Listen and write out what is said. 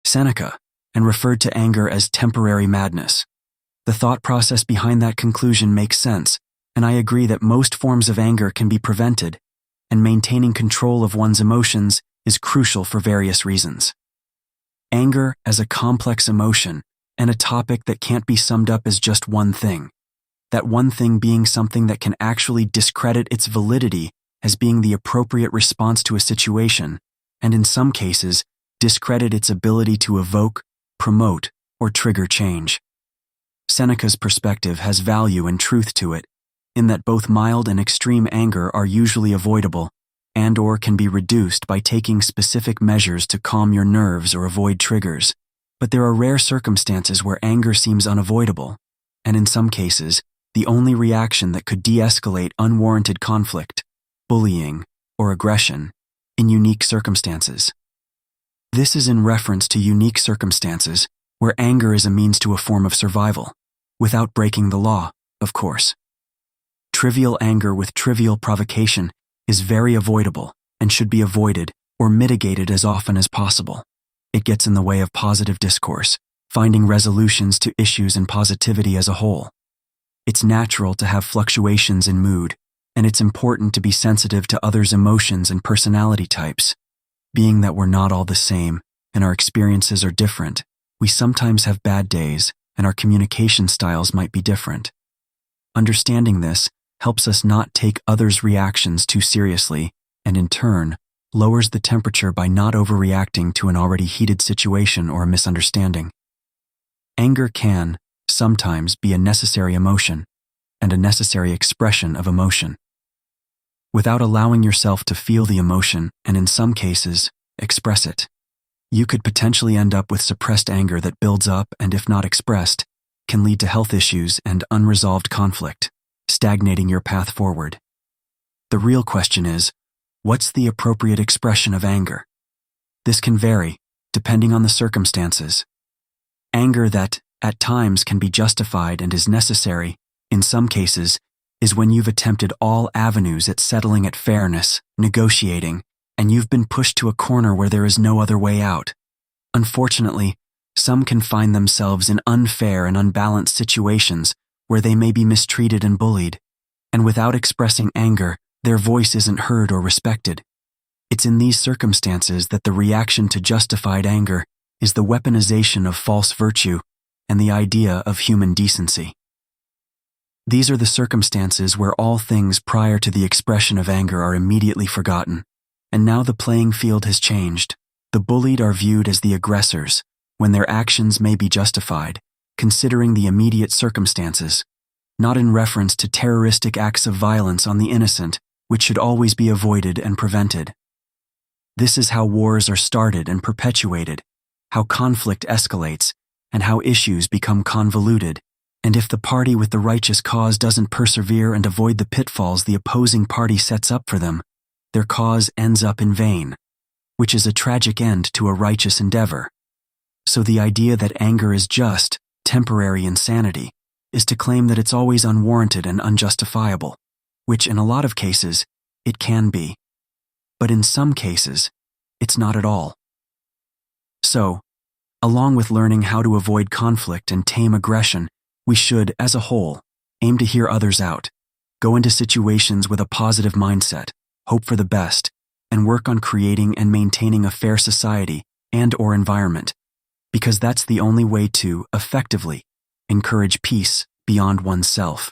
Seneca, and referred to anger as temporary madness. The thought process behind that conclusion makes sense, and I agree that most forms of anger can be prevented, and maintaining control of one's emotions is crucial for various reasons. Anger as a complex emotion and a topic that can't be summed up as just one thing. That one thing being something that can actually discredit its validity as being the appropriate response to a situation, and in some cases, discredit its ability to evoke, promote, or trigger change. Seneca's perspective has value and truth to it, in that both mild and extreme anger are usually avoidable and/or can be reduced by taking specific measures to calm your nerves or avoid triggers. But there are rare circumstances where anger seems unavoidable, and in some cases, the only reaction that could de-escalate unwarranted conflict, bullying, or aggression in unique circumstances. This is in reference to unique circumstances where anger is a means to a form of survival, without breaking the law, of course. Trivial anger with trivial provocation is very avoidable and should be avoided or mitigated as often as possible. It gets in the way of positive discourse, finding resolutions to issues and positivity as a whole. It's natural to have fluctuations in mood, and it's important to be sensitive to others' emotions and personality types. Being that we're not all the same and our experiences are different, we sometimes have bad days and our communication styles might be different. Understanding this helps us not take others' reactions too seriously and in turn lowers the temperature by not overreacting to an already heated situation or a misunderstanding. Anger can, sometimes, be a necessary emotion and a necessary expression of emotion. Without allowing yourself to feel the emotion and in some cases, express it, you could potentially end up with suppressed anger that builds up and, if not expressed, can lead to health issues and unresolved conflict, stagnating your path forward. The real question is, what's the appropriate expression of anger? This can vary, depending on the circumstances. Anger that, at times, can be justified and is necessary, in some cases, is when you've attempted all avenues at settling at fairness, negotiating, and you've been pushed to a corner where there is no other way out. Unfortunately, some can find themselves in unfair and unbalanced situations where they may be mistreated and bullied, and without expressing anger, their voice isn't heard or respected. It's in these circumstances that the reaction to justified anger is the weaponization of false virtue and the idea of human decency. These are the circumstances where all things prior to the expression of anger are immediately forgotten, and now the playing field has changed. The bullied are viewed as the aggressors, when their actions may be justified, considering the immediate circumstances, not in reference to terroristic acts of violence on the innocent, which should always be avoided and prevented. This is how wars are started and perpetuated, how conflict escalates, and how issues become convoluted, and if the party with the righteous cause doesn't persevere and avoid the pitfalls the opposing party sets up for them, their cause ends up in vain, which is a tragic end to a righteous endeavor. So the idea that anger is just temporary insanity is to claim that it's always unwarranted and unjustifiable, which in a lot of cases, it can be. But in some cases, it's not at all. So, along with learning how to avoid conflict and tame aggression, we should, as a whole, aim to hear others out, go into situations with a positive mindset, hope for the best, and work on creating and maintaining a fair society and/or environment, because that's the only way to, effectively, encourage peace beyond oneself.